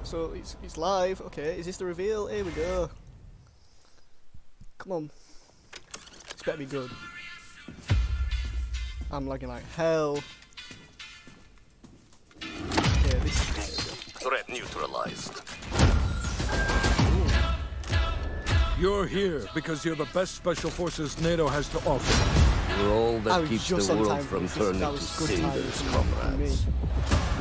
So it's live. Okay, is this the reveal? Here we go. Come on. This better be good. I'm lagging like hell. Yeah, this is Threat neutralized. You're here because you're the best special forces NATO has to offer. We're all I that was keeps just the on world time from for this. turning That to was good cinders, timing for comrades. me.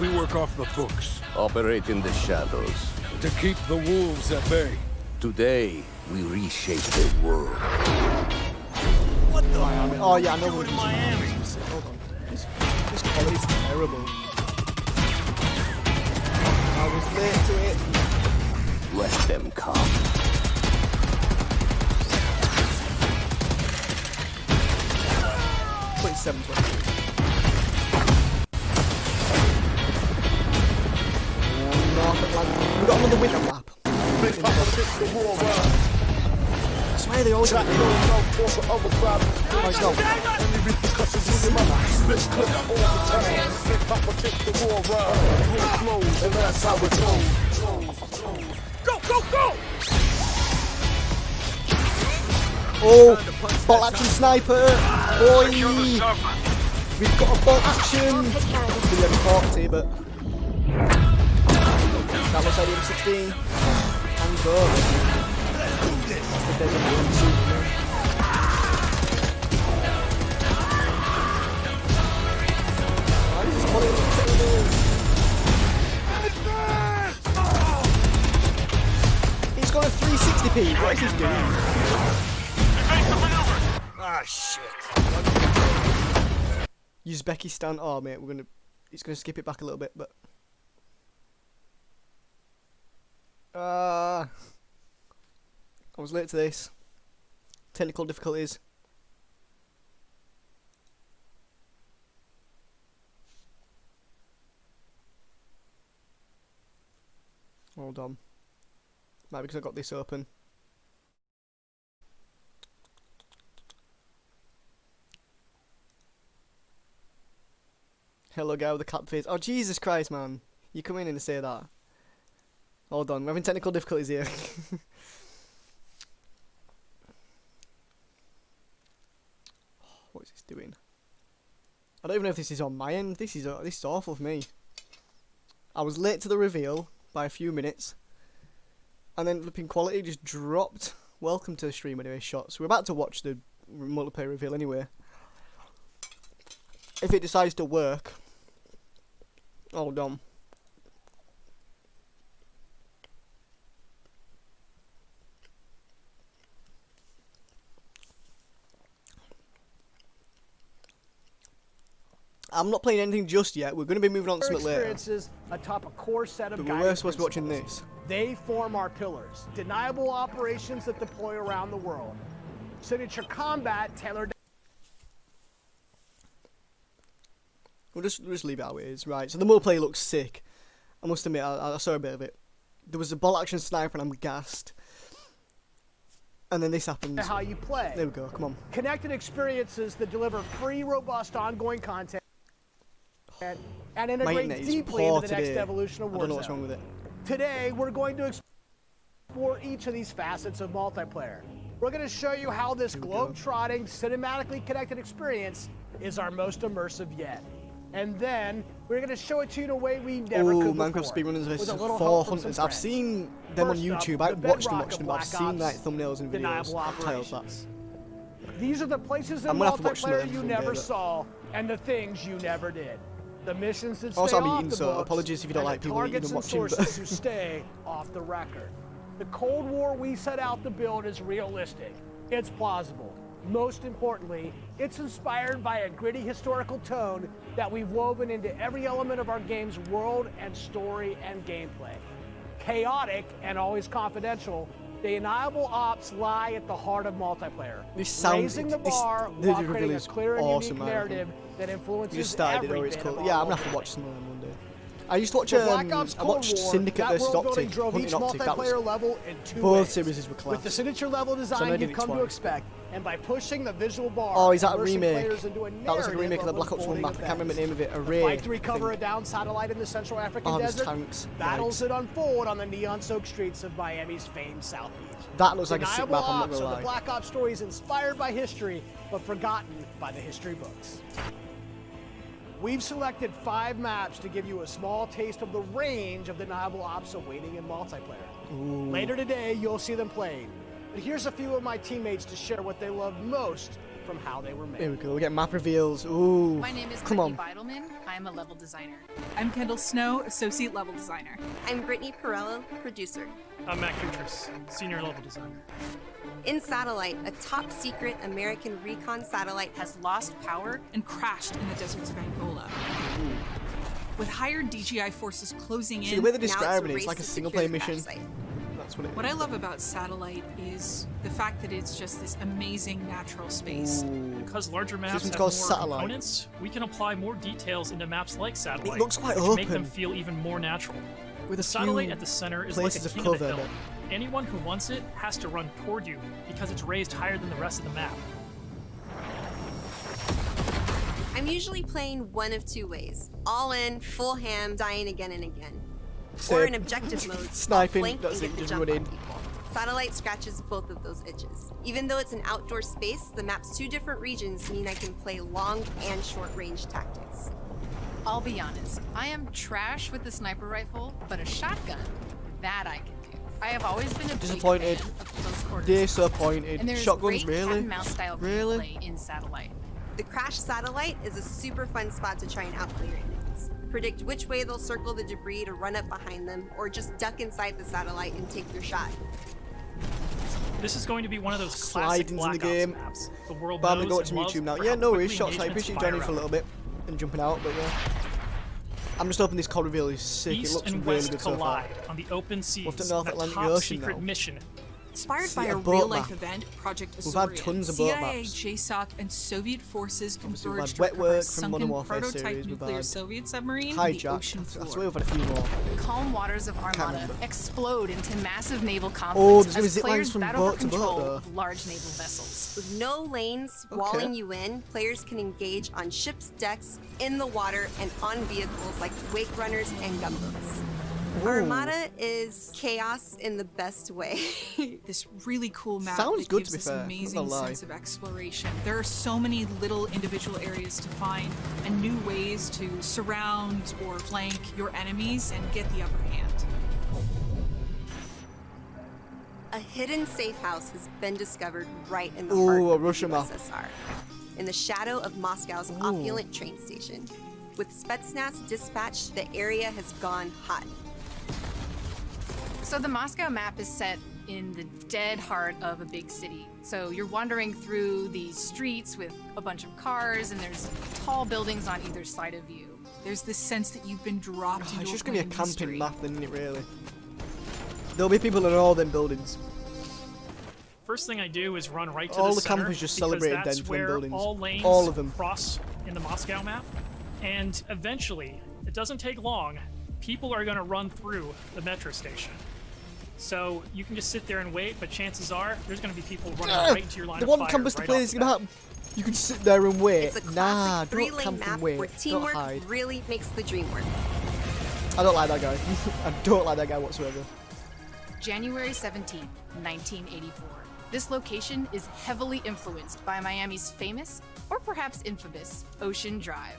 We work off the books Operate in the shadows. to keep the wolves at bay. Today, we reshape the world. Miami. Oh yeah, I know we're in Miami. Hold on. This quality's terrible. I was late to it. Let them come. 27, 20. We got another winter map. I swear they always have to Go, go, go! Oh, ball action sniper! Boy! We've got a ball action! We have 40, but that looks like the M16. And go. That's the deadly M2. Why is this quality look terrible? He's got a 360p. What is he doing? Ah, shit. Uzbekistan. Oh, mate, it's gonna skip it back a little bit, but. I was late to this. Technical difficulties. Hold on. Might be because I got this open. Hello, guy with the cat face. Oh, Jesus Christ, man. You come in and say that. Hold on, we're having technical difficulties here. What is this doing? I don't even know if this is on my end. This is awful for me. I was late to the reveal by a few minutes, and then flipping quality just dropped. Welcome to the stream anyway, shots. We're about to watch the multiplayer reveal anyway. If it decides to work, hold on. I'm not playing anything just yet. We're going to be moving on to something later. Experiences atop a core set of But guiding we're supposed to be watching principles. this. They form our pillars. Deniable operations that deploy around the world. Signature combat tailored. We'll just leave it how it is. Right, so the multiplayer looks sick. I must admit, I saw a bit of it. There was a ball action sniper and I'm gassed. And then this happens. How you play. There we go, come on. Connected experiences that deliver free, robust, ongoing content and My integrate internet is deeply poor into the next today. evolution of I don't know what's Warzone. wrong with it. Today, we're going to explore each of these facets of multiplayer. We're going to show you how this globe-trotting, cinematically connected experience is our most immersive yet. And then, we're going to show it to you in a way we never could Minecraft before. speedrunners with versus a little 4 help from hunters. some I've friends. seen them on First up, YouTube. the I watched them, bedrock of but I've seen Black like Ops thumbnails and videos. deniable Titles that. operations. These are the places in I'm gonna have to watch some of multiplayer them you someday, never but- saw, and the things you never did. The missions that Also, stay I'm off eating, the so books, apologies if you don't and like the people eating targets and and watching, but- sources who stay off the record. The Cold War we set out to build is realistic. It's plausible. Most importantly, it's inspired by a gritty historical tone that we've woven into every element of our game's world and story and gameplay. Chaotic and always confidential, the deniable ops lie at the heart of multiplayer. This sounds- raising the this- bar the while reveal creating a is clear and awesome, unique man. narrative that influences You just started it, every or it's bit cool. of Yeah, our I'm gonna have to multiplayer. watch some of them one day. I used to watch For Black Ops I watched Cold War, Syndicate that vs world building Optic, drove each Hunting Optic. That was multiplayer level in two both ways. series were class. With the signature level I design did you've it come to twice. expect, and by pushing the visual bar, Oh, is that a immersing remake? players into a That was like a remake of the narrative Black Ops 1 unfolding map. I can't remember the name of it. The Array. fight to I recover a think. downed satellite in the Central African Oh, there's desert. tanks. Battles Yikes. that unfold on the neon-soaked streets of Miami's famed South Beach. That looks like a sick Deniable map, I'm not ops gonna are lie. the Black Ops stories inspired by history, but forgotten by the history books. We've selected 5 maps to give you a small taste of the range of deniable ops awaiting in multiplayer. Later today, you'll see them played. But here's a few of my teammates to share what they love most from how they were Here we made. go. We get map reveals. Ooh. My name is Come Brittany on. Beidelman. I'm a level designer. I'm Kendall Snow, associate level designer. I'm Brittany Perello, producer. I'm Matt Kutris, senior level designer. In Satellite, a top secret American recon satellite Has lost power and crashed in the deserts of Angola. With higher DGI forces closing See, in, the way they're now it's describing it, race it's like a to single secure player the crash mission. site. That's what it what I love about Satellite is the fact that it's just this amazing natural space. Ooh. Because larger maps one's have called more Satellite. components, we can apply more details into maps like Satellite, looks quite which make them open. feel even more natural. With a Satellite few at the center is like places a of king cover. of the hill. but- Anyone who wants it has to run toward you because it's raised higher than the rest of the map. I'm usually playing one of 2 ways. All in, full ham, dying again and again. Or Same. in objective mode, Sniping, flank that's and it, get the just jump run on in. people. Satellite scratches both of those itches. Even though it's an outdoor space, the map's 2 different regions mean I can play long and short range tactics. I'll be honest, I am trash with the sniper rifle, but a shotgun, that I can do. I have always been a big Disappointed. fan of close quarters. Disappointed. And there's Shotguns, great cat really? and mouse style Really? gameplay in Satellite. The crash satellite is a super fun spot to try and outplay your enemies. Predict which way they'll circle the debris to run up behind them, or just duck inside the satellite and take your shot. This is going to be one of those Sliding's classic in the Black game. Ops maps. The world But I'm gonna knows go and to loves YouTube now. for Yeah, how no worries. quickly Shots. I engagements appreciate you fire joining for a up. little bit and jumping out, but yeah. I'm just hoping this COD reveal is sick. It East looks and really west good so far. collide on the open seas We'll have to in North a Atlantic top Ocean secret now. mission. Inspired See by a a boat real-life map. event, Project We've had Azorian, tons of boat CIA, maps. JSOC, and Soviet forces Obviously, we've converged had to Wet recover Work a from sunken Modern Warfare prototype series, we've nuclear had Soviet submarine on the Hijack. ocean I floor. swear we've had a few more. The calm waters of Armada remember. explode into massive naval Oh, conflicts there's gonna be as zip lines players from battle boat for to boat, control though. of large naval vessels. With no lanes Okay. walling you in, players can engage on ships' decks, in the water, and on vehicles like wake runners and gunboats. Armada is chaos in the best way. This really cool map Sounds that good, gives to be this fair, not amazing gonna lie. sense of exploration. There are so many little individual areas to find and new ways to surround or flank your enemies and get the upper hand. A hidden safe house has been discovered right in the Ooh, heart a of Russia the map. USSR, in the shadow of Moscow's opulent train station. With Spetsnaz dispatched, the area has gone hot. So the Moscow map is set in the dead heart of a big city. So you're wandering through these streets with a bunch of cars, and there's tall buildings on either side of you. There's this sense that you've been dropped Oh, into it's a just gonna be a point in camping history. map, then, isn't it, really? There'll be people in all them buildings. First thing I do is run right to All the the center campers just because celebrated that's then for them where buildings. all lanes All of them. cross in the Moscow map. And eventually, it doesn't take long, people are going to run through the metro station. So you can just sit there and wait, but chances are there's going to be people running right into your line The of one fire campus to right play off this the is gonna bat. happen. You can sit there and wait. It's a classic Nah, don't three-lane camp map and wait. where Don't teamwork hide. really makes the dream work. I don't like that guy. I don't like that guy whatsoever. January 17, 1984. This location is heavily influenced by Miami's famous, or perhaps infamous, Ocean Drive.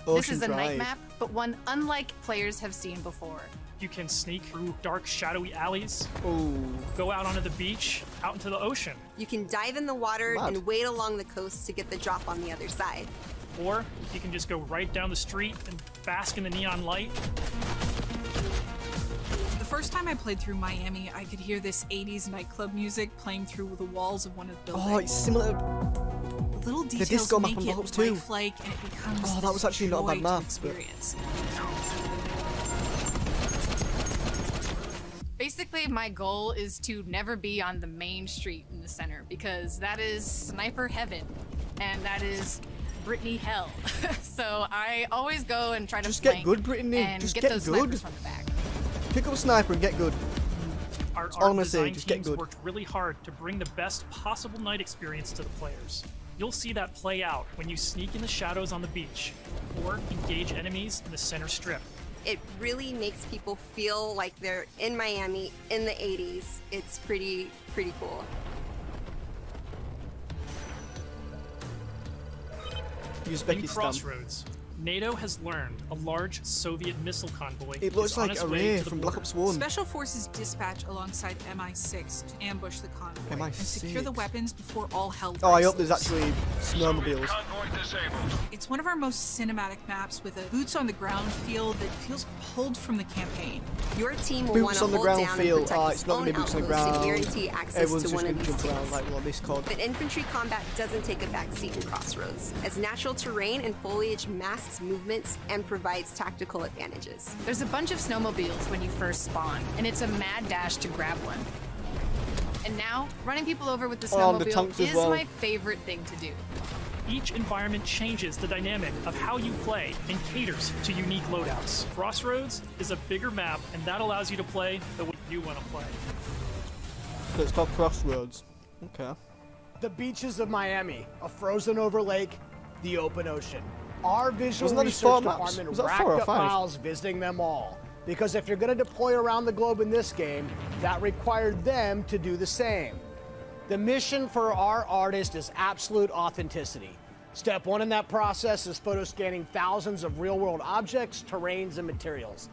This Ocean is a night Drive. map, but one unlike players have seen before. You can sneak through dark, shadowy alleys, Ooh. go out onto the beach, out into the ocean. You can dive in the water Mad. and wait along the coast to get the drop on the other side. Or you can just go right down the street and bask in the neon light. The first time I played through Miami, I could hear this 80s nightclub music playing through the walls of one of the buildings. Oh, it's similar. The little details disco map make on it Black Ops 2. lifelike, and it becomes Oh, that was actually not a bad joy to map, but- experience. Basically, my goal is to never be on the main street in the center because that is sniper heaven, and that is Brittany hell. So I always go and try to Just flank get good, Brittany. and Just get get those good. snipers from the back. Pick up a sniper and get good. Our all I'm gonna design say, just get teams good. worked really hard to bring the best possible night experience to the players. You'll see that play out when you sneak in the shadows on the beach or engage enemies in the center strip. It really makes people feel like they're in Miami in the 80s. It's pretty cool. Use In Becky's stamp. Crossroads, NATO has learned a large Soviet missile convoy It looks is on like its a way Ray to the from Black border. Ops 1. Special Forces dispatch alongside MI6 to ambush the convoy and secure the MI6. weapons before all hell breaks Oh, I hope there's loose. actually snowmobiles. It's one of our most cinematic maps with a boots-on-the-ground feel that feels pulled from the campaign. Your team will want Boots to on the hold ground down feel. and protect It's its not own gonna be boots on the outposts to ground. guarantee access Everyone's to just one gonna of these jump around teams. like, well, this cod. But infantry combat doesn't take a backseat in Crossroads, as natural terrain and foliage masks movements and provides tactical advantages. There's a bunch of snowmobiles when you first spawn, and it's a mad dash to grab one. And now, running people over with the Oh, and the snowmobile tanks as is well. my favorite thing to do. Each environment changes the dynamic of how you play and caters to unique loadouts. Crossroads is a bigger map, and that allows you to play the way you want to play. So it's called Crossroads. Okay. The beaches of Miami, a frozen over lake, the open ocean. Our visual Wasn't that just research 4 maps? department Was that racked 4 or up 5? miles visiting them all. Because if you're going to deploy around the globe in this game, that required them to do the same. The mission for our artist is absolute authenticity. Step one in that process is photo scanning thousands of real-world objects, terrains, and materials.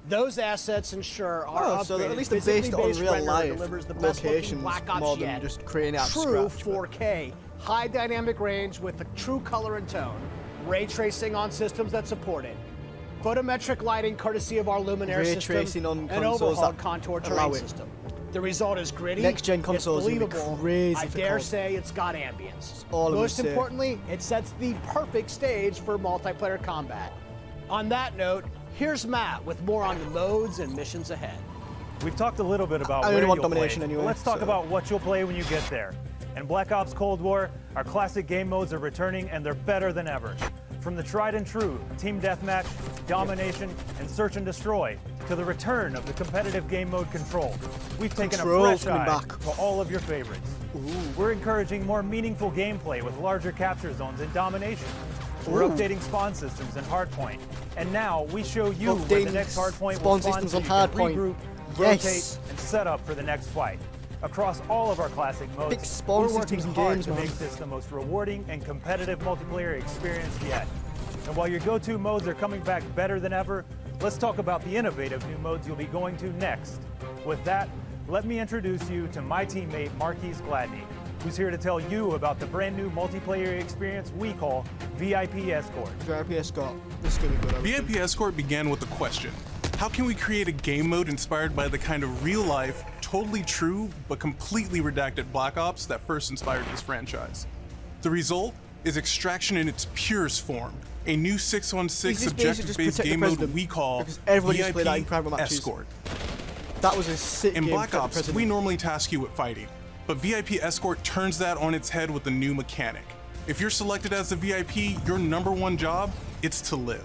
Those assets ensure our So at upgraded, least they're based on physically-based real render life delivers the best looking locations Black Ops more than yet. just creating out of True scratch, but- 4K, high dynamic range with a true color and tone, ray tracing on systems that support it, photometric lighting courtesy of our Luminaire Ray system, tracing on and consoles overhauled that contour allow terrain it. system. The result is gritty, Next-gen it's consoles are gonna be believable, crazy I for dare COD. say it's got ambience. all I'm Most gonna say. importantly, it sets the perfect stage for multiplayer combat. On that note, here's Matt with more on the modes and missions ahead. We've talked a little bit about I where only want you'll domination play, but anyway, let's talk so- about what you'll play when you get there. In Black Ops Cold War, our classic game modes are returning and they're better than ever. From the tried and true Team Deathmatch, Domination, and Search and Destroy, to the return of the competitive game mode Control, we've taken Control a fresh coming eye back. to all of your favorites. We're encouraging more meaningful gameplay with larger capture zones in Domination. We're Ooh. updating spawn systems in Hardpoint. And now we show you where the Updating next Hardpoint spawn will spawn systems so on you can Hardpoint. regroup, Yes. rotate, and set up for the next fight. Across all of our classic modes, Big spawn we're working systems in hard games, to man. make this the most rewarding and competitive multiplayer experience yet. And while your go-to modes are coming back better than ever, let's talk about the innovative new modes you'll be going to next. With that, let me introduce you to my teammate Marquise Gladney, who's here to tell you about the brand new multiplayer experience we call VIP Escort. VIP Escort. This is gonna be good. I reckon. VIP Escort began with a question. How can we create a game mode inspired by the kind of real-life, totally true, but completely redacted Black Ops that first inspired this franchise? The result is Extraction in its purest form, a new 6-on-6 Is this basically just objective-based protect the game mode president? we call Because everybody just played that in VIP private matches. Escort. That was a sick In game. Black Protect the Ops, President. we normally task you with fighting, but VIP Escort turns that on its head with a new mechanic. If you're selected as the VIP, your #1 job, it's to live.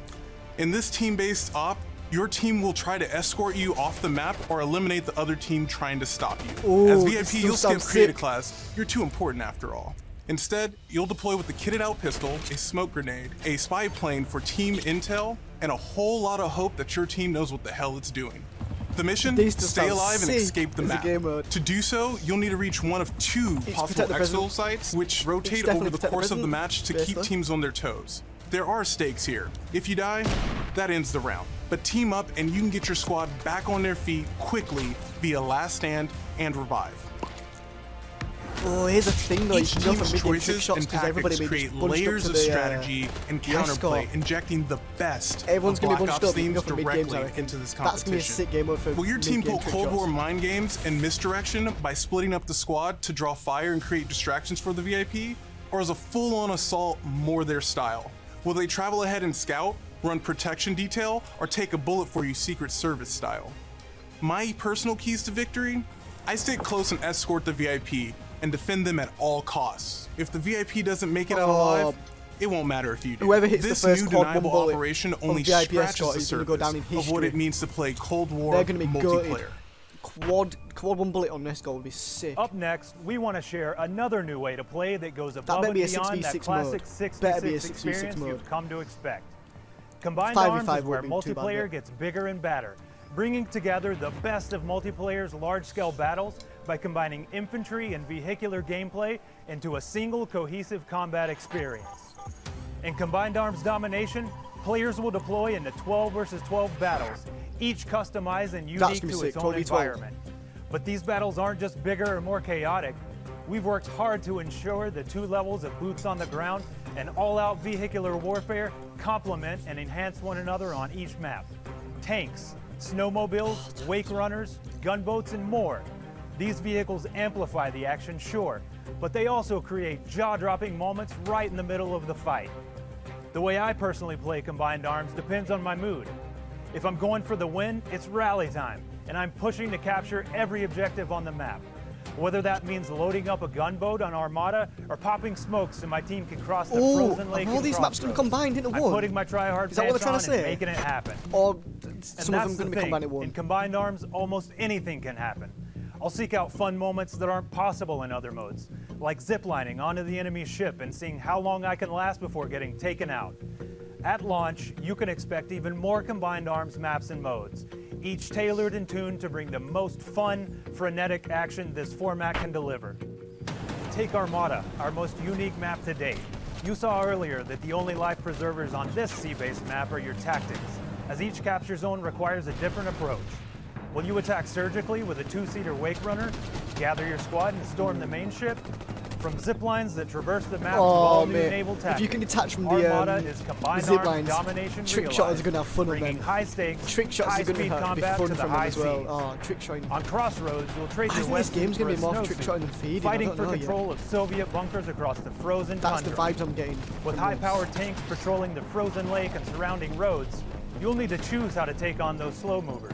In this team-based op, your team will try to escort you off the map or eliminate the other team trying to stop you. Ooh, As this VIP, still you'll skip sounds creative sick. class. You're too important after all. Instead, you'll deploy with a kitted out pistol, a smoke grenade, a spy plane for team intel, and a whole lot of hope that your team knows what the hell it's doing. The mission? These just Stay sound alive and sick escape the as a map. game mode. To do so, you'll need to reach one of 2 Protect possible the exfil President. sites, which rotate definitely over the Protect the course of the President, match to keep basically. teams on their toes. There are stakes here. If you die, that ends the round. But team up and you can get your squad back on their feet quickly via last stand and revive. Oh, here's the thing though. Each You can go for team's mid-game trick choices shots and because everybody tactics may create just bunched up layers to of the, strategy and the escort. counterplay, injecting the best Everyone's of gonna be Black bunched Ops up. You can go themes for mid-games, I directly reckon. into this That's gonna be a competition. sick game mode for Will your team mid-game pull trick Cold shots. War mind games and misdirection by splitting up the squad to draw fire and create distractions for the VIP? Or is a full-on assault more their style? Will they travel ahead and scout, run protection detail, or take a bullet for you Secret Service style? My personal keys to victory? I stick close and escort the VIP and defend them at all costs. If the VIP doesn't make it out alive, it won't matter if you do. Whoever hits the this first new quad one deniable bullet operation on only VIP scratches escort the is gonna go down in surface of what it history. means to play Cold War They're gonna be multiplayer. gutted. Quad one bullet on Nesco would be sick. Up next, we want to share another new way to play that goes above better and be a beyond that 6v6 classic mode. Better be a 6v6 6v6 experience mode. you've come to expect. Combined 5v5 Arms is where won't be too bad, multiplayer but- gets bigger and badder, bringing together the best of multiplayer's large-scale battles by combining infantry and vehicular gameplay into a single cohesive combat experience. In Combined Arms Domination, players will deploy into 12 versus 12 battles, each customized and That's unique gonna be to sick, its own 12v12. environment. But these battles aren't just bigger or more chaotic. We've worked hard to ensure the 2 levels of boots on the ground and all-out vehicular warfare complement and enhance one another on each map. Tanks, snowmobiles, wake runners, gunboats, and more. These vehicles amplify the action, sure, but they also create jaw-dropping moments right in the middle of the fight. The way I personally play Combined Arms depends on my mood. If I'm going for the win, it's rally time, and I'm pushing to capture every objective on the map. Whether that means loading up a gunboat on Armada or popping smokes so my team can cross the Ooh, frozen lake. are all and these maps gonna crossroads. combine into I'm one? putting my try-hard Is that what pants they're on trying to and say? making it happen. Or And some of that's them the going to be thing. combined in In one. Combined Arms, almost anything can happen. I'll seek out fun moments that aren't possible in other modes, like ziplining onto the enemy's ship and seeing how long I can last before getting taken out. At launch, you can expect even more Combined Arms maps and modes, each tailored and tuned to bring the most fun, frenetic action this format can deliver. Take Armada, our most unique map to date. You saw earlier that the only life preservers on this sea-based map are your tactics, as each capture zone requires a different approach. Will you attack surgically with a 2-seater wake runner, gather your squad and storm the main ship? From zip lines that traverse the map to all new mate. naval tactics, If you can detach from the Armada is Combined zip Arms lines, domination trick realized, shots are going to have fun with bringing them. high stakes, Trick shots high are going speed to be combat fun to the from them high as well. seas. Oh, trick shotting. On Crossroads, you'll trade I your think this weapons game's for going to a be more snowsuit, trick shotting than feeding. fighting I don't for know yet. control of Soviet bunkers across the frozen That's the tundra. vibes I'm getting. With from high-powered tanks patrolling the frozen lake and surrounding roads, you'll need to choose how to take on those slow movers.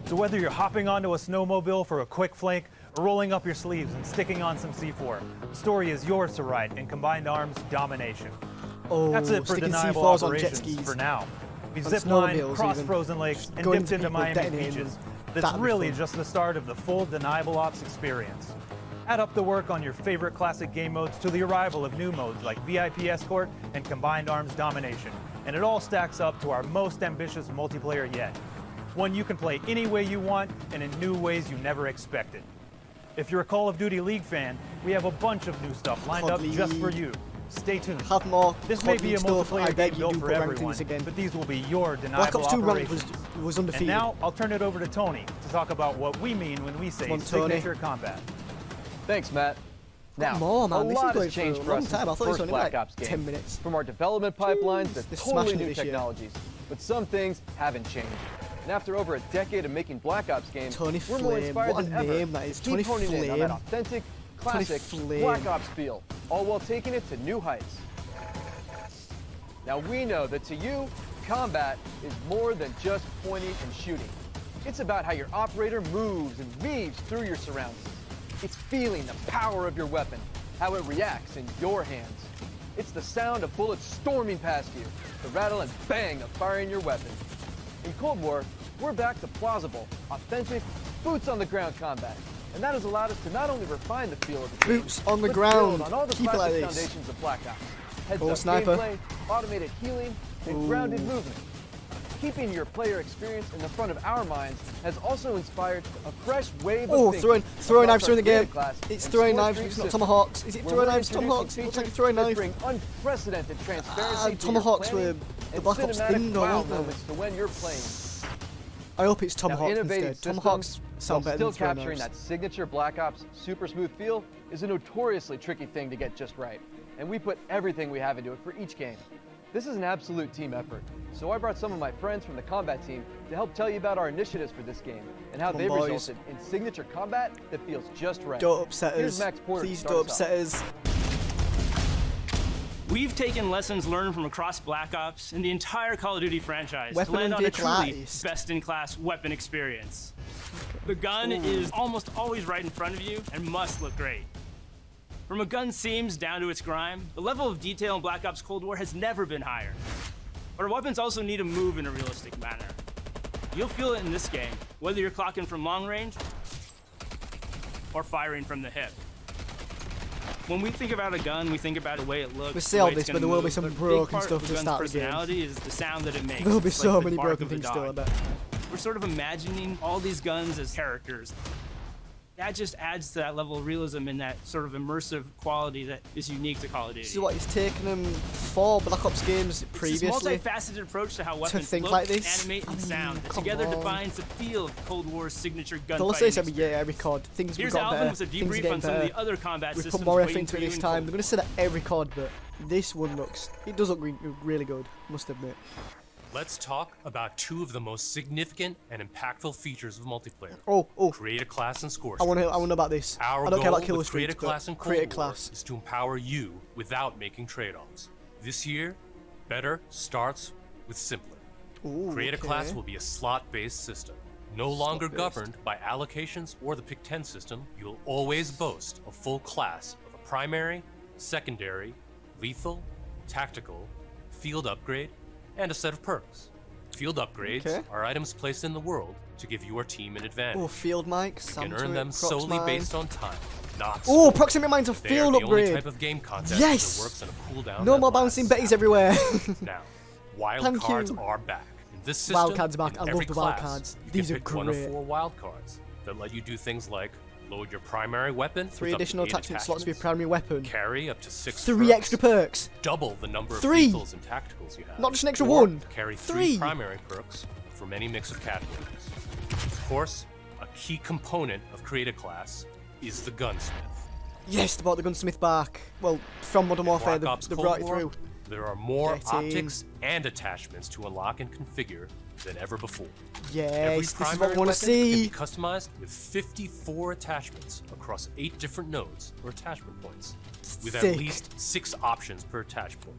So whether you're hopping onto a snowmobile for a quick flank or rolling up your sleeves and sticking on some C4, the story is yours to write in Combined Arms Domination. Oh, That's it for sticking deniable C4s on jet operations skis. for now. We've On ziplined, snowmobiles crossed even. frozen lakes, and Going dipped to into people, Miami detonating beaches. them. That's That'd be really fun. just the start of the full deniable ops experience. Add up the work on your favorite classic game modes to the arrival of new modes like VIP Escort and Combined Arms Domination, and it all stacks up to our most ambitious multiplayer yet. One you can play any way you want and in new ways you never expected. If you're a Call of Duty League fan, we have a bunch of new stuff lined up COD just for League. you. Stay tuned. Have more This may COD be a stuff. I multiplayer beg game you built do for put ranked everyone, things again. but these will be your Black deniable Ops 2 ranked operations. was And undefeated. now I'll turn it over to Tony to talk about what we mean when we say Come on, Tony. signature combat. Thanks, Matt. Now, more, man. a This is lot going has for changed a for long us time. I since thought the this was first only Black like Ops game. 10 minutes. From our development pipelines They're to totally smashing it new this year. technologies. But some things haven't changed. And after over a decade of making Black Ops games, Tony we're more Flame, inspired what a than ever name that is. to keep Tony honing in on Flame. that authentic, classic Flame. Black Ops feel, all while taking it to new heights. Now we know that to you, combat is more than just pointing and shooting. It's about how your operator moves and weaves through your surroundings. It's feeling the power of your weapon, how it reacts in your hands. It's the sound of bullets storming past you, the rattle and bang of firing your weapon. In Cold War, we're back to plausible, authentic, boots-on-the-ground combat. And that has allowed us to not only refine the feel of the game, Boots on the but ground. build on all the Keep it like classic this. foundations of Black Ops. Heads Oh, up sniper. gameplay, automated healing, and Ooh. grounded movement. Keeping your player experience in the front of our minds has also inspired a fresh wave Oh, of thinking throwing across knives during the our game. data class It's and throwing Sport knives, Street it's not system, tomahawks. Is it where throwing we're knives? Tomahawks? introducing It looks like features throwing that knife. bring unprecedented transparency to your tomahawks planning were the and Black Ops cinematic thing, though, wow weren't they? moments to when you're playing. I hope it's Tomahawks innovating instead. systems, Tomahawks while sound better still than throwing capturing knives. that signature Black Ops super smooth feel is a notoriously tricky thing to get just right, and we put everything we have into it for each game. This is an absolute team effort, so I brought some of my friends from the combat team to help tell you about our initiatives for this game and how Come on, they've boys. resulted in signature combat that feels just right. Don't upset Here's us. Max Porter to Please start don't us off. upset us. We've taken lessons learned from across Black Ops and the entire Call of Duty franchise Weapon to land and on a vehicle truly artist. best-in-class weapon experience. The gun is almost always right in front of you and must look great. From a gun's seams down to its grime, the level of detail in Black Ops Cold War has never been higher. But our weapons also need to move in a realistic manner. You'll feel it in this game, whether you're clocking from long range or firing from the hip. When we think about a gun, we think about the way it looks. We see all this, but there will be some broken stuff at the start of the game. Personality is the sound that it makes. There will be It's so like the many bark broken of a things still, I dog. bet. We're sort of imagining all these guns as characters. That just adds to that level of realism and that sort of immersive quality that is unique to Call of Duty. This is what it's taken them 4 Black Ops games previously. It's this multifaceted approach to how weapons think look, like this. animate, and I mean, sound that come together on. defines the feel of Cold War's signature They'll gunfighting say this every experience. year, every COD. Things we've Here's got Alvin better. with a Things are debrief getting on some of better. the other combat We've systems put more effort waiting into for it you this in time. Cold They're going to say that every COD, but this one looks... It does look really good, must admit. Let's talk about 2 of the most significant and impactful features of multiplayer. Oh. Create a class and score I want to streaks. know about this. Our I don't care about goal kill with Create a streaks, Class but and create a Cold War class. is to empower you without making trade-offs. This year, better starts with simpler. Ooh, Create a okay. Class will be a slot-based system. No longer Slot-based. governed by allocations or the Pick 10 system, you'll always boast a full class of a primary, secondary, lethal, tactical, field upgrade, and a set of perks. Field upgrades Okay. are items placed in the world to give your team an advantage. Oh, field mic, You can earn them Prox solely mine. based on time, not Oh, score. proximate mine's a They are field the only upgrade. type of game content Yes! that works on a cooldown No that more lasts bouncing betties after. everywhere. Now, wild Thank cards you. are back. In this system, Wild cards back. in I love every the wild class, cards. you These can are pick one of great. 4 wild cards that let you do things like load your primary weapon 3 with up to additional 8 attachment slots for your attachments, primary weapon. carry up to 6 3 perks, extra perks. double the number 3. of lethals and tacticals you have. Not just an extra or 1. Carry 3. 3 primary perks from any mix of categories. Of course, a key component of Create a Class is the gunsmith. Yes, they brought the gunsmith back. Well, from Modern Warfare, Black Ops they Cold brought it War, through. there are more Get in. optics and attachments to unlock and configure than ever before. Every Yes, this is what primary we want to weapon can see. be customized with 54 attachments across 8 different nodes or attachment points, with Sick. at least 6 options per attach point.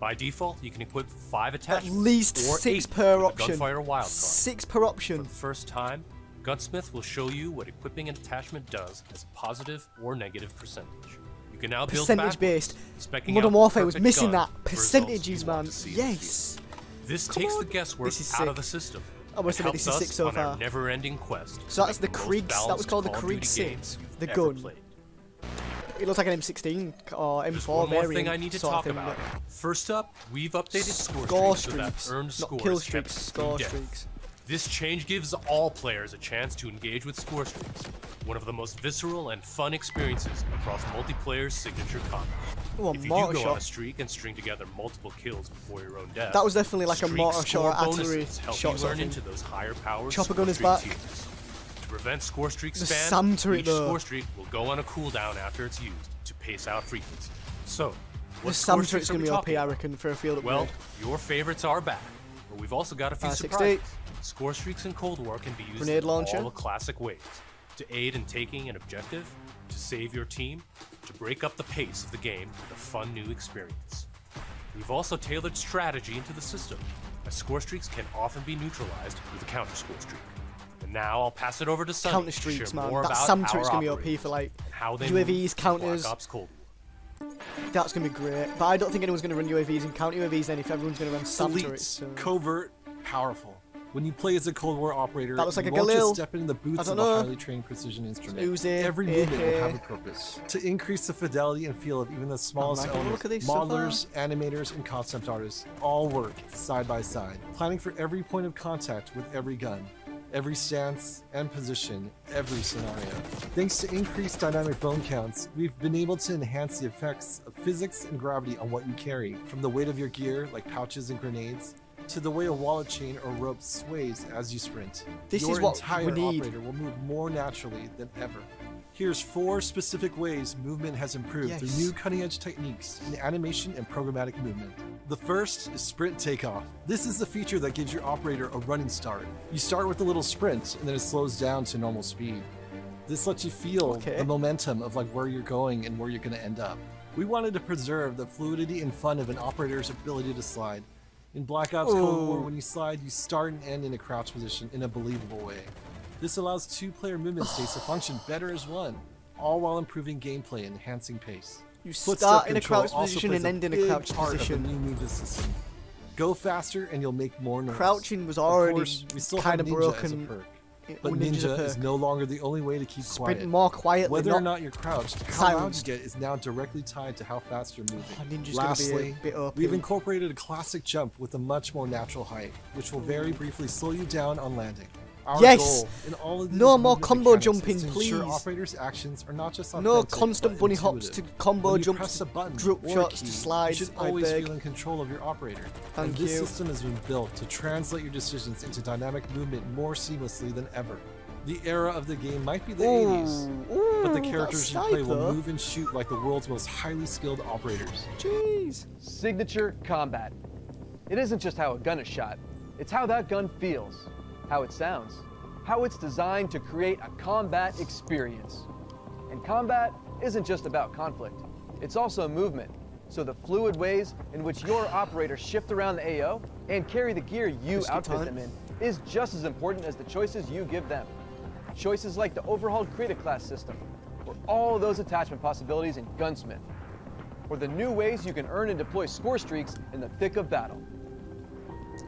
By default, you can equip 5 attachments, least or 6 8 per with a option. Gunfire wildcard. 6 per For option. the first time, Gunsmith will show you what equipping an attachment does as a positive or negative percentage. You can now build Percentage backwards, based. speccing Modern out the Warfare was perfect missing gun that. for results Percentages, you want man. to see in the field. Yes. This Come takes on. the guesswork This is out sick. of the system. I must and admit, this helps is sick us so on our far. never-ending quest. So that's to the make the most Kriegs. That was balanced called the Call of Krieg Duty 6. game you've The ever gun. played. It looks like an M16 or There's M4 one more variant. thing I need to sort of talk thing, about. but- First up, we've updated score Score streaks so that streaks, earned not scores kill can't streaks, be score dead. streaks. This change gives all players a chance to engage with score streaks, one of the most visceral and fun experiences across multiplayer's signature combat. Ooh, a If you do mortar go on shot. a streak and string together multiple kills before your own death, That was definitely like a streak mortar score shot, artillery bonuses help shot you sort learn of into thing. those higher powered Chopper score gun is streak back. tiers. To prevent score streak The spam, SAM turret each though. score streak will go on a cooldown after it's used to pace out frequency. So, The what SAM score turret's streaks are going we to be OP, talking I about? reckon, for a field upgrade. Well, your favorites are back, but we've also got a few 60. surprises. Score streaks in Cold War can be used Grenade in launcher. all the classic ways: to aid in taking an objective, to save your team, to break up the pace of the game with a fun new experience. We've also tailored strategy into the system, as score streaks can often be neutralized with a counter score streak. And now I'll pass it over to Sunny Counter to streaks, share man. more That about SAM our turret's going to be OP operators for like and how they UAVs, move in counters. Black Ops Cold War. That's going to be great. But I don't think anyone's going to run UAVs and counter UAVs then if everyone's going to run SAM Elite, turrets. So. covert, powerful. When you play as a Cold War operator, That looks like you a won't Galil. just step into the I boots don't of a know. highly trained precision instrument. Uzi, Every movement will have a AK. purpose. To increase the fidelity and feel of even the smallest Oh my God, elements, look at these so modelers, animators, and concept artists all work side by side, planning for every point of contact with every gun, every stance and position, every scenario. Thanks to increased dynamic bone counts, we've been able to enhance the effects of physics and gravity on what you carry, from the weight of your gear, like pouches and grenades, to the way a wallet chain or rope sways as you sprint. This Your is what entire we need. operator will move more naturally than ever. Here's 4 specific ways movement has improved through Yes. new cutting-edge techniques in animation and programmatic movement. The first is sprint takeoff. This is the feature that gives your operator a running start. You start with a little sprint, and then it slows down to normal speed. This lets you feel the momentum of like where you're going and where you're going to end up. We wanted to preserve the fluidity and fun of an operator's ability to slide. In Black Ops Cold War, Ooh. when you slide, you start and end in a crouch position in a believable way. This allows 2-player movement states to function better as one. all while improving gameplay and enhancing pace. You Footstep start in a control crouched also position plays and end in a big crouched part of the position. new movement system. Go faster and you'll make more noise. Crouching was Of already course, we still kind have of Ninja as a broken. perk. It- But Ninja's a Ninja is perk. no longer the only way to keep Sprint quiet. more quietly, Whether not or not you're crouched, how loud you silenced. get is now directly tied to how fast you're moving. Ninja's gonna be a Lastly, bit OP. we've incorporated a classic jump with a much more natural height, which will very briefly slow you down on landing. Our Yes! goal in all of these No more movement combo mechanics jumping, is to ensure please. operators' actions are not just No authentic, constant but bunny hops to intuitive. combo When you jumps, press a button drop or shots key, to slides, you should I always beg. feel in control of your operator. Thank and this you. system has been built to translate your decisions into dynamic movement more seamlessly than ever. The era of the game might be the 80s, but the characters you play will move and shoot like the world's most highly skilled operators. Jeez. Signature combat. It isn't just how a gun is shot, it's how that gun feels, how it sounds, how it's designed to create a combat experience. And combat isn't just about conflict, it's also movement. So the fluid ways in which your operators shift around the AO and carry the gear you Biscuit outfit time. them in is just as important as the choices you give them. Choices like the overhauled Creative Class system, or all those attachment possibilities in Gunsmith, or the new ways you can earn and deploy score streaks in the thick of battle.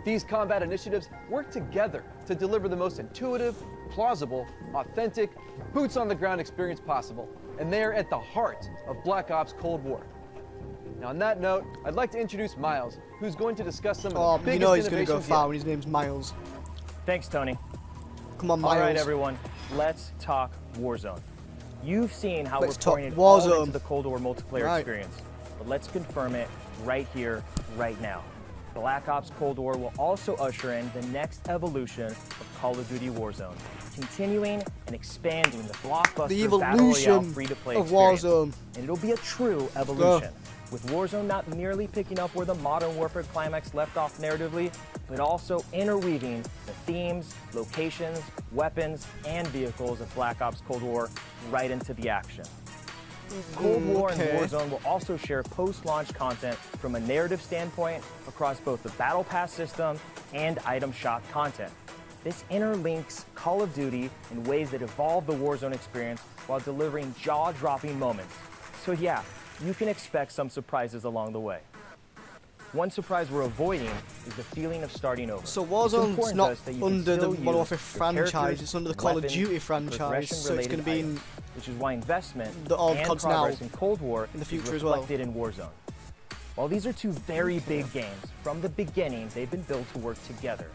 These combat initiatives work together to deliver the most intuitive, plausible, authentic, boots-on-the-ground experience possible, and they are at the heart of Black Ops Cold War. Now, on that note, I'd like to introduce Miles, who's going to discuss some of the biggest you know he's gonna go innovations far yet. when his name's Miles. Thanks, Tony. Come on, Miles. All right, everyone, let's talk Warzone. You've seen how Let's we're talk pouring it all Warzone. into the Cold War multiplayer Right. experience, but let's confirm it right here, right now. Black Ops Cold War will also usher in the next evolution of Call of Duty Warzone, continuing and expanding the blockbuster The Battle Royale evolution free-to-play of experience. Warzone. And it'll be a true evolution, with Warzone not merely picking up where the Modern Warfare climax left off narratively, but also interweaving the themes, locations, weapons, and vehicles of Black Ops Cold War right into the action. Cold War okay. and Warzone will also share post-launch content from a narrative standpoint across both the Battle Pass system and item shop content. This interlinks Call of Duty in ways that evolve the Warzone experience while delivering jaw-dropping moments. So yeah, you can expect some surprises along the way. One surprise we're avoiding is the feeling of starting over. So It's Warzzone's important to not us that you can under the still Modern use Warfare your franchise, characters, it's under the Call of weapons, Duty franchise, so it's progression-related going to be in items, which is why investment the old and CODs now, progress in Cold War in the is future as well. reflected in Warzone. While these are two very big games, from the beginning they've been built to work together.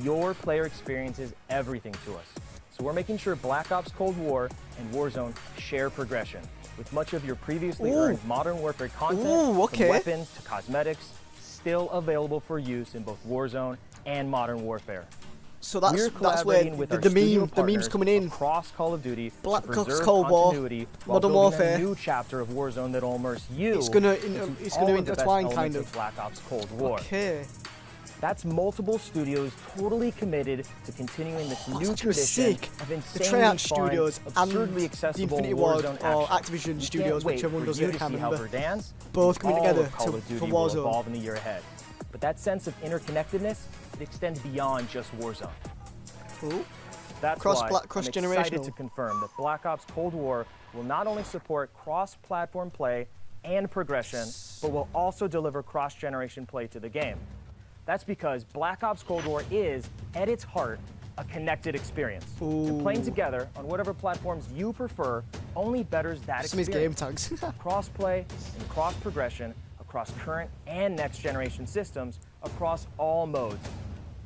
Your player experience is everything to us. So we're making sure Black Ops Cold War and Warzone share progression, with much of your previously earned Modern Warfare content, okay. from weapons to cosmetics, still available for use in both Warzone and Modern Warfare. So that's We're that's where collaborating with the our studio meme's partners coming in. across Call of Duty Black to Ops preserve Cold War, continuity while Modern building Warfare. a new chapter of Warzone that'll immerse you It's gonna into it's all gonna of the best intertwine elements kind of of. Black Ops Cold War. Okay. That's multiple studios totally committed to continuing this new That's gonna be tradition sick. of The insanely Treyarch fun, Studios and absurdly the accessible Infinity Ward Warzone or action. Activision We Studios, can't wait whichever one for does you it, I to can't see how remember. Verdansk Both and coming all together of Call of for Duty will Warzone. evolve in the year ahead. But that sense of interconnectedness, it extends beyond just Warzone. Cool. That's Cross why I'm excited generational. to confirm that Black Ops Cold War will not only support cross-platform play and progression, but will also deliver cross-generation play to the game. That's because Black Ops Cold War is, at its heart, a connected experience. And playing together on whatever platforms you prefer only betters that Some of his game experience. tags. Cross-play and cross-progression across current and next-generation systems across all modes.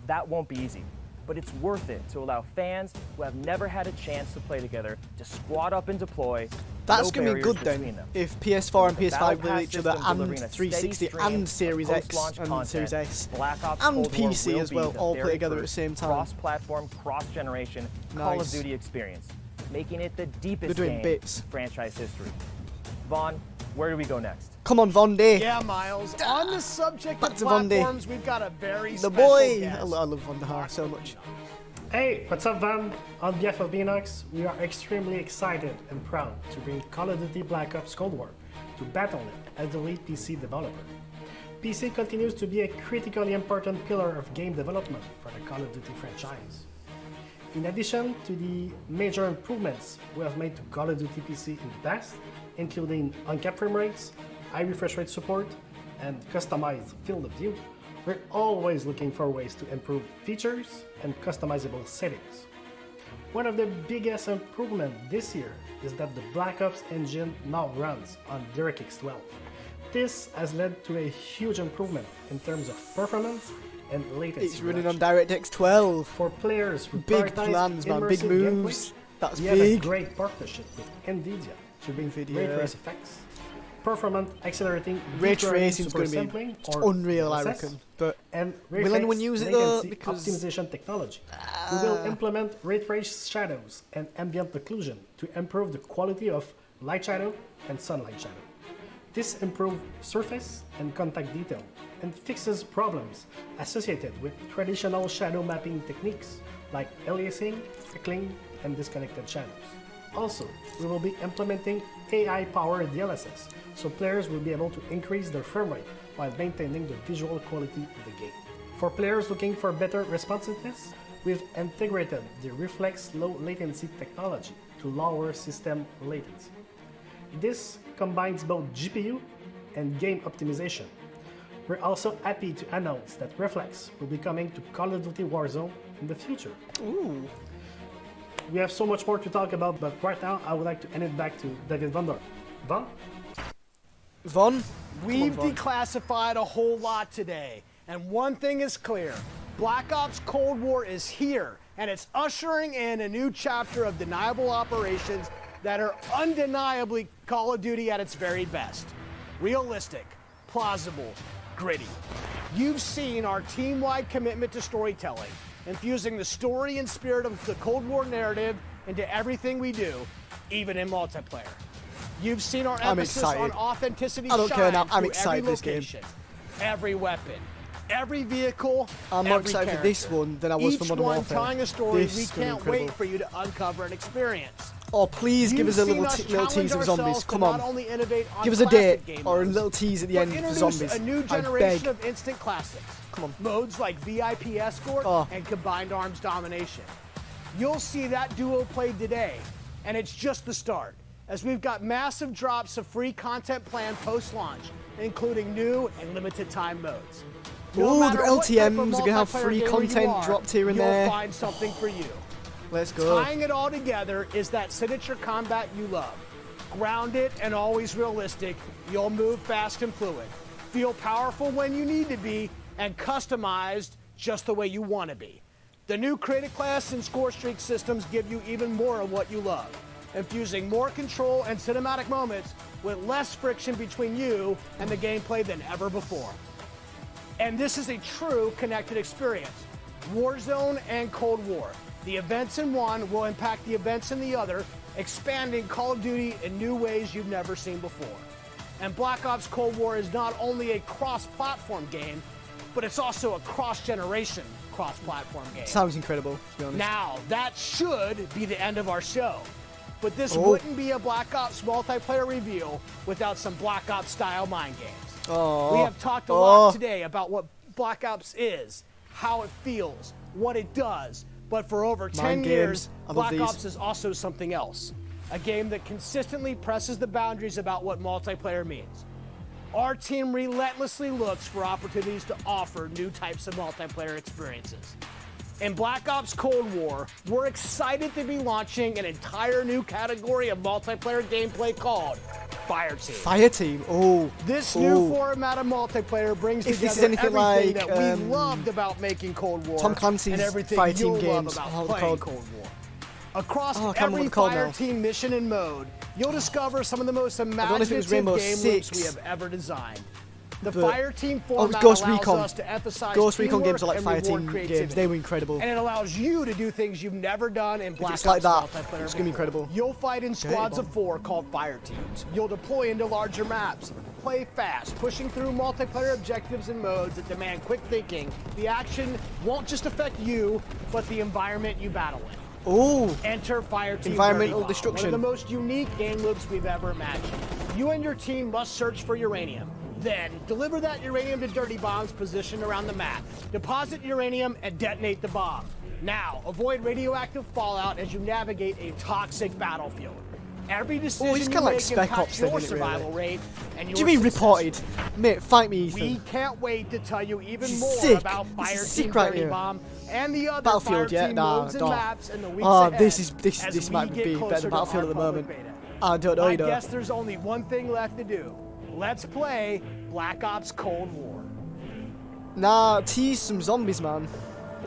That won't be easy, but it's worth it to allow fans who have never had a chance to play together to squad up and deploy. That's no gonna be barriers good then. between them. If PS4 and The PS5 Battle play Pass each other system and delivering a 360 steady stream and of Series X post-launch and content, Series S Black Ops and Cold War PC will as be well, the all very play together at the first same time. Cross-platform, cross-generation Call of Nice. Duty experience, making it the deepest They're doing game bits. in franchise history. Vaughn, where do we go next? Come on, Vondy. Yeah, Miles. On the subject Back of to Von D. platforms, we've got a very The special boy. guest. I love Von der so much. Hey, what's up, Van? On behalf of Beanox, we are extremely excited and proud to bring Call of Duty Black Ops Cold War to Battle.net as the lead PC developer. PC continues to be a critically important pillar of game development for the Call of Duty franchise. In addition to the major improvements we have made to Call of Duty PC in the past, including uncapped frame rates, high refresh rate support, and customized field of view, we're always looking for ways to improve features and customizable settings. One of the biggest improvements this year is that the Black Ops engine now runs on DirectX 12. This has led to a huge improvement in terms of performance and latency. It's running on DirectX 12. For players who Big prioritize plans, man. Big immersive moves. gameplay, That's we have a big. great partnership with NVIDIA to bring NVIDIA. ray trace effects, performant accelerating Ray deep learning tracing is super going to sampling, be or unreal, I RSS, reckon. But and ray will anyone trace use it though? latency Because optimization technology. We will implement ray trace shadows and ambient occlusion to improve the quality of light shadow and sunlight shadow. This improves surface and contact detail and fixes problems associated with traditional shadow mapping techniques like aliasing, freckling, and disconnected shadows. Also, we will be implementing AI-powered DLSS, so players will be able to increase their frame rate while maintaining the visual quality of the game. For players looking for better responsiveness, we've integrated the Reflex low latency technology to lower system latency. This combines both GPU and game optimization. We're also happy to announce that Reflex will be coming to Call of Duty Warzone in the future. Ooh. We have so much more to talk about, but right now I would like to hand it back to David Von Dorp. Von? We've declassified a whole lot today, and one thing is clear. Black Ops Cold War is here, and it's ushering in a new chapter of deniable operations that are undeniably Call of Duty at its very best. Realistic, plausible, gritty. You've seen our team-wide commitment to storytelling, infusing the story and spirit of the Cold War narrative into everything we do, even in multiplayer. You've seen our emphasis on authenticity I don't care now. shine I'm through excited every this game. location, every weapon, every vehicle, I'm more every excited for this character. one than I was for Modern Each Warfare. one telling a story This we is gonna be can't incredible. wait for you to uncover and experience. Oh, please give us a little You've seen little us teaser of challenge zombies. ourselves to Come not on. only innovate on Give us a classic date game or a modes, little tease at the but end for introduce zombies. a new I generation beg. of instant classics. Come on. Modes like VIP Escort and Combined Arms Domination. You'll see that duo played today, and it's just the start, as we've got massive drops of free content planned post-launch, including new and limited time modes. Ooh, matter the what type of LTMs are gonna have multiplayer free gamer you content are, dropped here and you'll there. find something for you. Let's go. Tying it all together is that signature combat you love. Grounded and always realistic, you'll move fast and fluid. Feel powerful when you need to be, and customized just the way you want to be. The new Creative Class and Score Streak systems give you even more of what you love, infusing more control and cinematic moments with less friction between you and the gameplay than ever before. And this is a true connected experience. Warzone and Cold War. The events in one will impact the events in the other, expanding Call of Duty in new ways you've never seen before. And Black Ops Cold War is not only a cross-platform game, but it's also a cross-generation cross-platform game. Sounds incredible, to be honest. Now, that should be the end of our show. But this Oh. wouldn't be a Black Ops multiplayer reveal without some Black Ops style mind games. Oh. We have talked a lot today about what Black Ops is, how it feels, what it does. But for over 10 Mind years, games. I love Black these. Ops is also something else. A game that consistently presses the boundaries about what multiplayer means. Our team relentlessly looks for opportunities to offer new types of multiplayer experiences. In Black Ops Cold War, we're excited to be launching an entire new category of multiplayer gameplay called Fire Team. Fire Team. Oh. This oh. new format of multiplayer brings If together this is anything everything like, that we loved about making Cold War Tom Clancy's and everything Fire Team you'll games. love Oh, about they're playing called- Cold War. Across Oh, I can't remember every what they're called Fire now. Team mission and mode, you'll discover some of the most don't know if it was imaginative Rainbow game Six, loops we have ever designed. The but- Fire Team Oh, it was format Ghost allows Recon. us to emphasize Ghost Recon games are teamwork like and Fire reward Team creativity. games. They were incredible. And it allows you to do things you've never done in Black it's like Ops that, multiplayer it's gonna be before. incredible. You'll fight in Okay, squads of Bob. 4 called Fire Teams. You'll deploy into larger maps, play fast, pushing through multiplayer objectives and modes that demand quick thinking. The action won't just affect you, but the environment you battle in. Oh. Enter Fire Team Environmental Dirty Bomb, destruction. one of the most unique game loops we've ever imagined. You and your team must search for uranium. Then, deliver that uranium to Dirty Bomb's position around the map. Deposit uranium and detonate the bomb. Now, avoid radioactive fallout as you navigate a toxic battlefield. Every decision it's you kinda like make Spec Ops impacts thing, your isn't it, really? survival rate and your Do you mean success reported? Mate, fight me, Ethan. We can't wait to tell you even This is more sick. about This Fire is Team sick right Dirty here. Bomb and the other Battlefield, Fire yeah? Team Nah, modes and don't. maps in the weeks Oh, ahead this as might we be get better closer than to Battlefield our at the public moment. beta. I don't know, I you know. guess there's only one thing left to do. Let's play Black Ops Cold War. Nah, tease some zombies, man.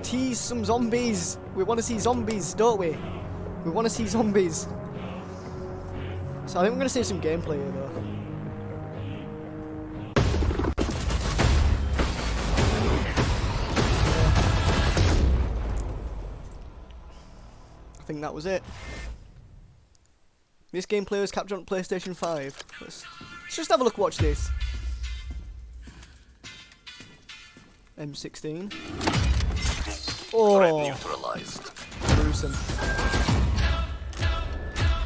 Tease some zombies. We want to see zombies, don't we? We want to see zombies. So I think we're going to see some gameplay here, though. I think that was it. This gameplay was captured on PlayStation 5. Let's just have a look, watch this. M16. Oh, Neutralized. gruesome.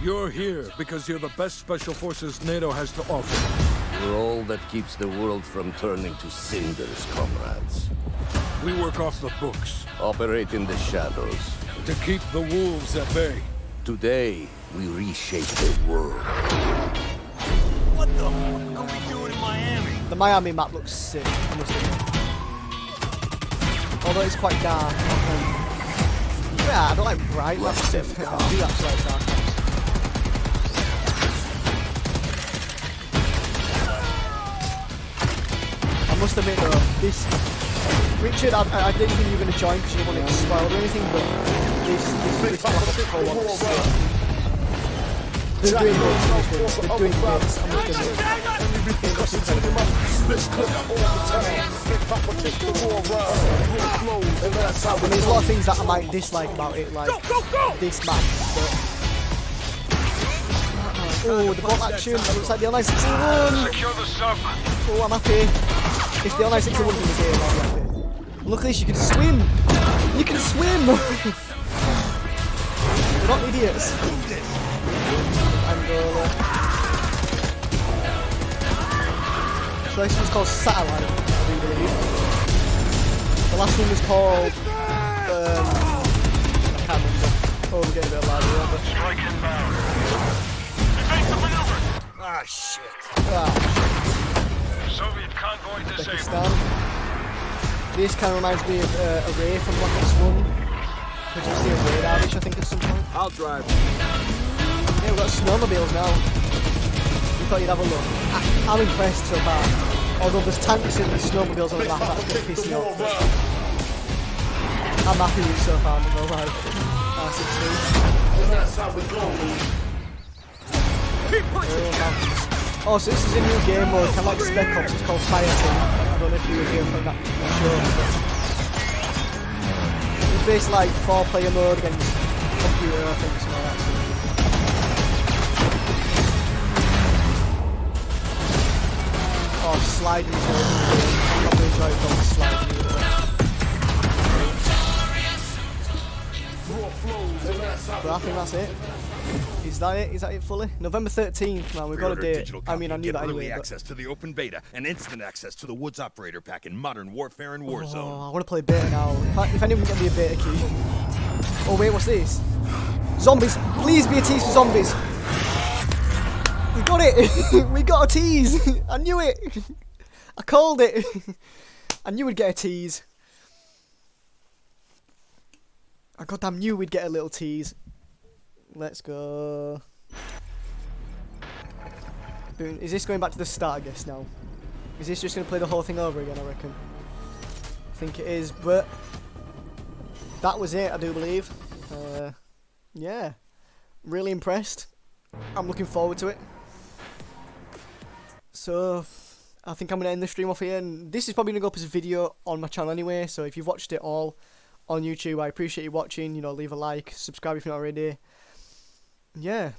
You're here because you're the best special forces NATO has to offer. We're all that keeps the world from turning to cinders, comrades. We work off the books. Operate in the shadows. To keep the wolves at bay. Today, we reshape the world. What the fuck are we doing in Miami? The Miami map looks sick, I must admit. Although it's quite dark. Yeah, I don't like bright maps. I do actually like dark maps. I must admit though, this... Richard, I didn't think you were going to join because you didn't want it spoiled or anything, but this Black Ops Cold War looks sick. They're doing bits, they're doing bits, I must admit. It looks incredible. I mean, there's a lot of things that I might dislike about it, like this map, but... Oh, the bot action, that looks like the online 61! Oh, I'm happy. If the online 61's in the game, I'll be happy. Look at this, you can swim! You can swim! We're not idiots. Angola. So this one's called Satellite, I do believe. The last one was called... I can't remember. Oh, we're getting a bit of lag here, but... Strike inbound. Ah, shit. Ah. Soviet convoy disabled. Uzbekistan. This kind of reminds me of a Ray from Black Ops 1. Which you see a radar, which I think at some point. I'll drive. Yeah, we've got snowmobiles now. We thought you'd have a look. I'm impressed so far. Although there's tanks and snowmobiles on the map, that's going to piss me off. I'm happy with it so far, I'm not gonna lie. R16. Oh, so this is a new game mode, kind of like Spec Ops, it's called Fire Team. I don't know if you were here from that show. It's basically like 4-player mode against computer, I think, something like that. Oh, sliding is really good. I'm not really enjoying the sliding either. But I think that's it. Is that it? Is that it fully? November 13th, man, we've got a date. I mean, I knew that anyway. Early access to the open beta and instant access to the Woods Operator Pack in Modern Warfare and Warzone. Oh, I want to play beta now. If anyone can get me a beta key. Oh wait, what's this? Zombies! Please be a tease for zombies! We got it! We got a tease! I knew it! I called it! I knew we'd get a tease. I goddamn knew we'd get a little tease. Let's go. Boom. Is this going back to the start, I guess, now? Is this just going to play the whole thing over again, I reckon? I think it is, but... That was it, I do believe. Yeah. Really impressed. I'm looking forward to it. So, I think I'm going to end the stream off here. And this is probably going to go up as a video on my channel anyway. So if you've watched it all on YouTube, I appreciate you watching. You know, leave a like, subscribe if you're not already. Yeah.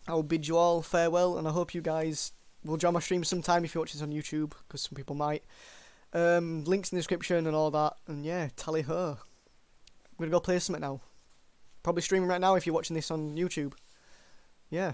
I will bid you all farewell. And I hope you guys will join my stream sometime if you watch this on YouTube. Because some people might. Links in the description and all that. And yeah, tally ho. I'm going to go play something now. Probably streaming right now if you're watching this on YouTube. Yeah.